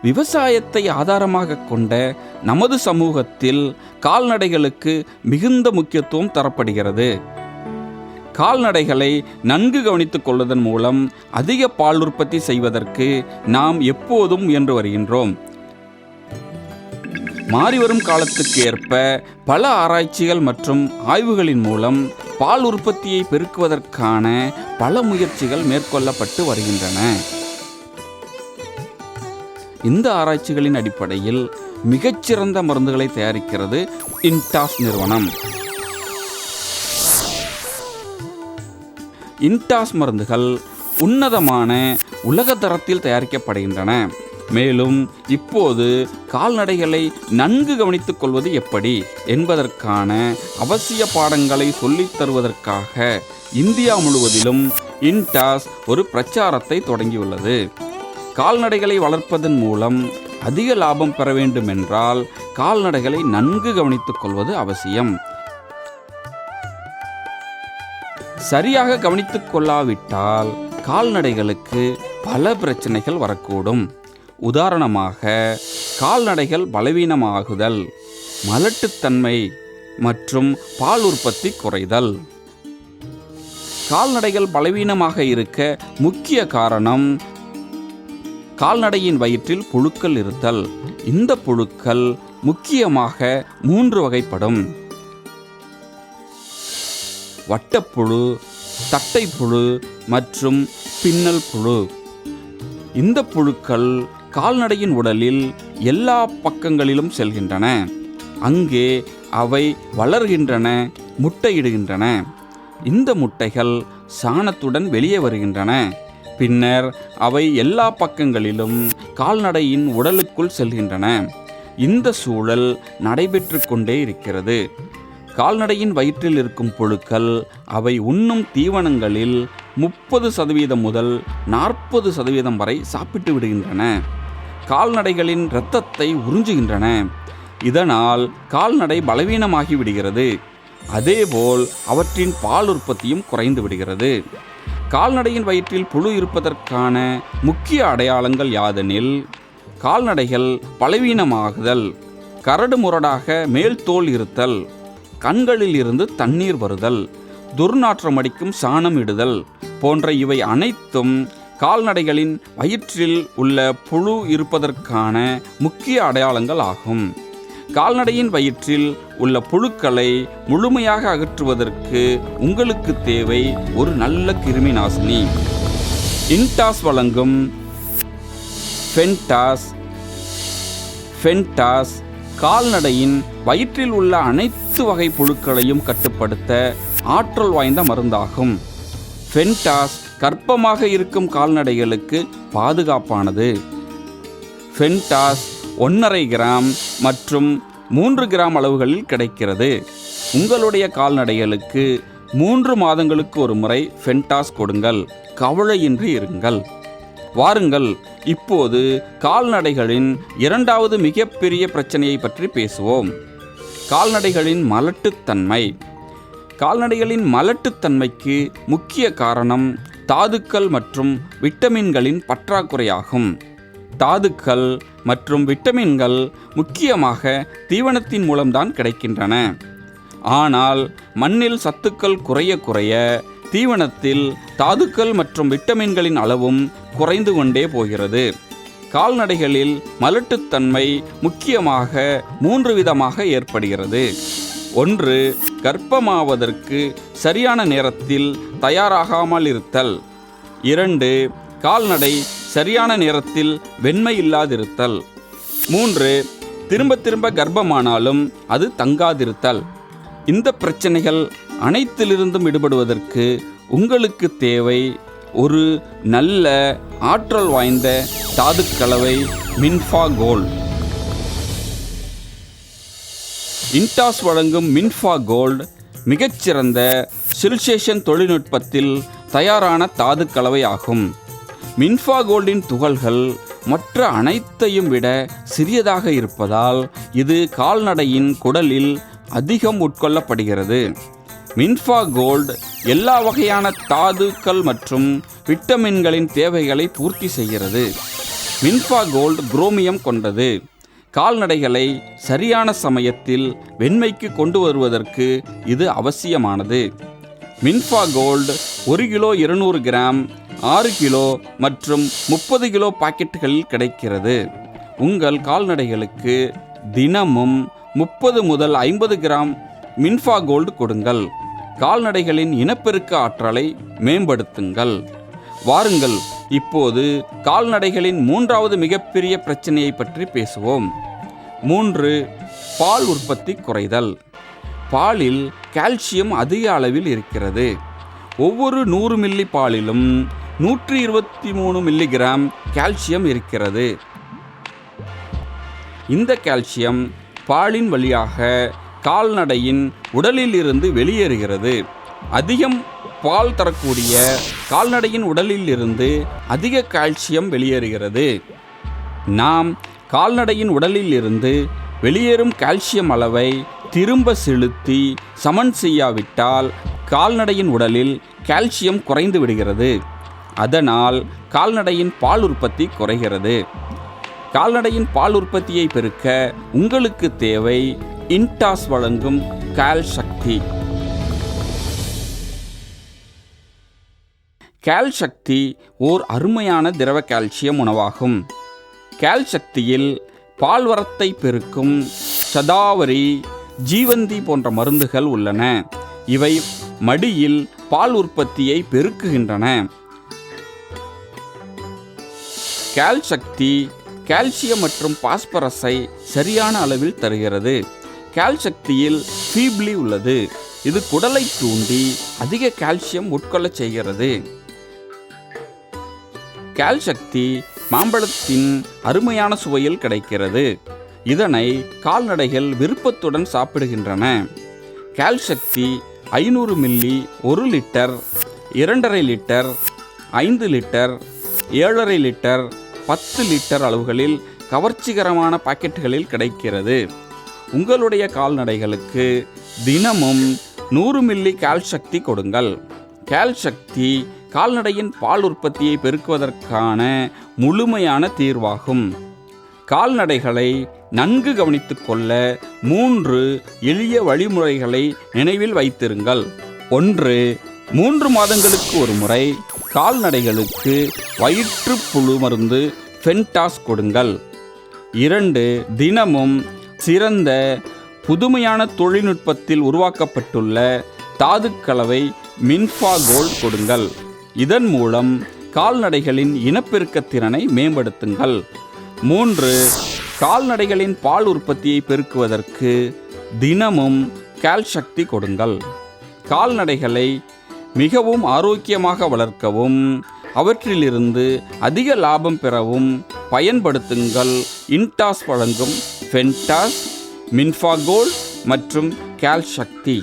விவசாயத்தை ஆதாரமாக கொண்ட நமது சமூகத்தில் கால்நடைகளுக்கு மிகுந்த முக்கியத்துவம் தரப்படுகிறது. கால்நடைகளை நன்கு கவனித்துக் கொள்வதன் மூலம் அதிக பால் உற்பத்தி செய்வதற்கு நாம் எப்போதும் முயன்று வருகின்றோம். மாறிவரும் காலத்துக்கு ஏற்ப பல ஆராய்ச்சிகள் மற்றும் ஆய்வுகளின் மூலம் பால் உற்பத்தியை பெருக்குவதற்கான பல முயற்சிகள் மேற்கொள்ளப்பட்டு வருகின்றன. இந்த ஆராய்ச்சிகளின் அடிப்படையில் மிகச்சிறந்த மருந்துகளை தயாரிக்கிறது இன்டாஸ் நிறுவனம். இன்டாஸ் மருந்துகள் உன்னதமான உலக தரத்தில் தயாரிக்கப்படுகின்றன. மேலும் இப்போது கால்நடைகளை நன்கு கவனித்துக் கொள்வது எப்படி என்பதற்கான அவசிய பாடங்களை சொல்லித் தருவதற்காக இந்தியா முழுவதிலும் இன்டாஸ் ஒரு பிரச்சாரத்தை தொடங்கியுள்ளது. கால்நடைகளை வளர்ப்பதன் மூலம் அதிக லாபம் பெற வேண்டுமென்றால் கால்நடைகளை நன்கு கவனித்துக் கொள்வது அவசியம். சரியாக கவனித்துக் கொள்ளாவிட்டால் கால்நடைகளுக்கு பல பிரச்சனைகள் வரக்கூடும். உதாரணமாக, கால்நடைகள் பலவீனமாகுதல், மலட்டுத்தன்மை மற்றும் பால் உற்பத்தி குறைதல். கால்நடைகள் பலவீனமாக இருக்க முக்கிய காரணம் கால்நடையின் வயிற்றில் புழுக்கள் இருத்தல். இந்த புழுக்கள் முக்கியமாக 3 வகைப்படும்: வட்டப்புழு, தட்டைப்புழு மற்றும் பின்னல் புழு. இந்த புழுக்கள் கால்நடையின் உடலில் எல்லா பக்கங்களிலும் செல்கின்றன. அங்கே அவை வளர்கின்றன, முட்டையிடுகின்றன. இந்த முட்டைகள் சாணத்துடன் வெளியே வருகின்றன. பின்னர் அவை எல்லா பக்கங்களிலும் கால்நடையின் உடலுக்குள் செல்கின்றன. இந்த சூழல் நடைபெற்று கொண்டே இருக்கிறது. கால்நடையின் வயிற்றில் இருக்கும் புழுக்கள் அவை உண்ணும் தீவனங்களில் 30% முதல் 40% வரை சாப்பிட்டு விடுகின்றன. கால்நடைகளின் இரத்தத்தை உறிஞ்சுகின்றன. இதனால் கால்நடை பலவீனமாகி விடுகிறது. அதேபோல் அவற்றின் பால் உற்பத்தியும் குறைந்து விடுகிறது. கால்நடையின் வயிற்றில் புழு இருப்பதற்கான முக்கிய அடையாளங்கள் யாதெனில், கால்நடைகள் பலவீனமாகுதல், கரடு முரடாக மேல் தோல் இருத்தல், கண்களில் இருந்து தண்ணீர் வருதல், துர்நாற்றமடிக்கும் சாணம் இடுதல் போன்ற இவை அனைத்தும் கால்நடைகளின் வயிற்றில் உள்ள புழு இருப்பதற்கான முக்கிய அடையாளங்கள் ஆகும். கால்நடையின் வயிற்றில் உள்ள புழுக்களை முழுமையாக அகற்றுவதற்கு உங்களுக்கு தேவை ஒரு நல்ல கிருமி நாசினி. இன்டாஸ் வழங்கும் ஃபென்டாஸ் கால்நடையின் வயிற்றில் உள்ள அனைத்து வகை புழுக்களையும் கட்டுப்படுத்த ஆற்றல் வாய்ந்த மருந்தாகும். ஃபென்டாஸ் கர்ப்பமாக இருக்கும் கால்நடைகளுக்கு பாதுகாப்பானது. ஃபென்டாஸ் 1.5 கிராம் மற்றும் 3 கிராம் அளவுகளில் கிடைக்கிறது. உங்களுடைய கால்நடைகளுக்கு 3 மாதங்களுக்கு ஒரு முறை ஃபென்டாஸ் கொடுங்கள். கவலையின்றி இருங்கள். வாருங்கள், இப்போது கால்நடைகளின் 2வது மிகப்பெரிய பிரச்சனையை பற்றி பேசுவோம். கால்நடைகளின் மலட்டுத்தன்மை. கால்நடைகளின் மலட்டுத்தன்மைக்கு முக்கிய காரணம் தாதுக்கள் மற்றும் விட்டமின்களின் பற்றாக்குறையாகும். தாதுக்கள் மற்றும் விட்டமின்கள் முக்கியமாக தீவனத்தின் மூலம்தான் கிடைக்கின்றன. ஆனால் மண்ணில் சத்துக்கள் குறைய குறைய தீவனத்தில் தாதுக்கள் மற்றும் விட்டமின்களின் அளவும் குறைந்து கொண்டே போகிறது. கால்நடைகளில் மலட்டுத்தன்மை முக்கியமாக 3 விதமாக ஏற்படுகிறது. 1. கர்ப்பமாவதற்கு சரியான நேரத்தில் தயாராகாமல் இருத்தல். 2. கால்நடை சரியான நேரத்தில் வெண்மை இல்லாதிருத்தல். 3. திரும்ப திரும்ப கர்ப்பமானாலும் அது தங்காதிருத்தல். இந்த பிரச்சனைகள் அனைத்திலிருந்தும் விடுபடுவதற்கு உங்களுக்கு தேவை ஒரு நல்ல ஆற்றல் வாய்ந்த தாதுக்கலவை மின்ஃபா கோல்ட். இன்டாஸ் வழங்கும் மின்ஃபா கோல்ட் மிகச்சிறந்த சில்சேஷன் தொழில்நுட்பத்தில் தயாரான தாதுக்கலவை ஆகும். மின்ஃபா கோல்டின் துகள்கள் மற்ற அனைத்தையும் விட சிறியதாக இருப்பதால் இது கால்நடையின் குடலில் அதிகம் உட்கொள்ளப்படுகிறது. மின்ஃபா கோல்ட் எல்லா வகையான தாதுக்கள் மற்றும் விட்டமின்களின் தேவைகளை பூர்த்தி செய்கிறது. மின்ஃபா கோல்டு குரோமியம் கொண்டது. கால்நடைகளை சரியான சமயத்தில் வெண்மைக்கு கொண்டு வருவதற்கு இது அவசியமானது. மின்ஃபா கோல்டு 1 கிலோ 200 கிராம், 6 கிலோ மற்றும் 30 கிலோ பாக்கெட்டுகளில் கிடைக்கிறது. உங்கள் கால்நடைகளுக்கு தினமும் 30 முதல் 50 கிராம் மின்ஃபா கோல்டு கொடுங்கள். கால்நடைகளின் இனப்பெருக்க ஆற்றலை மேம்படுத்துங்கள். வாருங்கள், இப்போது கால்நடைகளின் 3வது மிகப்பெரிய பிரச்சனையை பற்றி பேசுவோம். 3. பால் உற்பத்தி குறைதல். பாலில் கால்சியம் அதிக அளவில் இருக்கிறது. ஒவ்வொரு 100 மில்லி பாலிலும் 123 மில்லிகிராம் கால்சியம் இருக்கிறது. இந்த கால்சியம் பாலின் வழியாக கால்நடையின் உடலில் இருந்து வெளியேறுகிறது. அதிகம் பால் தரக்கூடிய கால்நடையின் உடலில் இருந்து அதிக கால்சியம் வெளியேறுகிறது. நாம் கால்நடையின் உடலில் இருந்து வெளியேறும் கால்சியம் அளவை திரும்ப செலுத்தி சமன் செய்யாவிட்டால் கால்நடையின் உடலில் கால்சியம் குறைந்து விடுகிறது. அதனால் கால்நடையின் பால் உற்பத்தி குறைகிறது. கால்நடையின் பால் உற்பத்தியை பெருக்க உங்களுக்கு தேவை இன்டாஸ் வழங்கும் கால் சக்தி. கால் சக்தி ஓர் அருமையான திரவ கால்சியம் உணவாகும். கால் சக்தியில் பால்வரத்தை பெருக்கும் சதாவரி, ஜீவந்தி போன்ற மருந்துகள் உள்ளன. இவை மடியில் பால் உற்பத்தியை பெருக்குகின்றன. கால் சக்தி கால்சியம் மற்றும் பாஸ்பரஸை சரியான அளவில் தருகிறது. கால் சக்தியில் ஃபீப்ளி உள்ளது. இது குடலை தூண்டி அதிக கால்சியம் உட்கொள்ளச் செய்கிறது. கால் சக்தி மாம்பழத்தின் அருமையான சுவையில் கிடைக்கிறது. இதனை கால்நடைகள் விருப்பத்துடன் சாப்பிடுகின்றன. கால் சக்தி 500 milli 1 litre, 2.5 litre, 5 litre, 7.5 litre, 10 litre அளவுகளில் கவர்ச்சிகரமான பாக்கெட்டுகளில் கிடைக்கிறது. உங்களுடைய கால்நடைகளுக்கு தினமும் 100 மில்லி கால் சக்தி கொடுங்கள். கால் சக்தி கால்நடையின் பால் உற்பத்தியை பெருக்குவதற்கான முழுமையான தீர்வாகும். கால்நடைகளை நன்கு கவனித்துக் கொள்ள 3 எளிய வழிமுறைகளை நினைவில் வைத்திருங்கள். 1. 3 மாதங்களுக்கு ஒரு முறை கால்நடைகளுக்கு வயிற்றுப்புழு மருந்து ஃபென்டாஸ் கொடுங்கள். 2. தினமும் சிறந்த புதுமையான தொழில்நுட்பத்தில் உருவாக்கப்பட்டுள்ள தாதுக்கலவை மின்ஃபா கோல்டு கொடுங்கள். இதன் மூலம் கால்நடைகளின் இனப்பெருக்க திறனை மேம்படுத்துங்கள். 3. கால்நடைகளின் பால் உற்பத்தியை பெருக்குவதற்கு தினமும் கால் சக்தி கொடுங்கள். கால்நடைகளை மிகவும் ஆரோக்கியமாக வளர்க்கவும் அவற்றிலிருந்து அதிக லாபம் பெறவும் பயன்படுத்துங்கள் இன்டாஸ் வழங்கும் ஃபென்டாஸ், மின்ஃபா கோல்டு மற்றும் கால் சக்தி.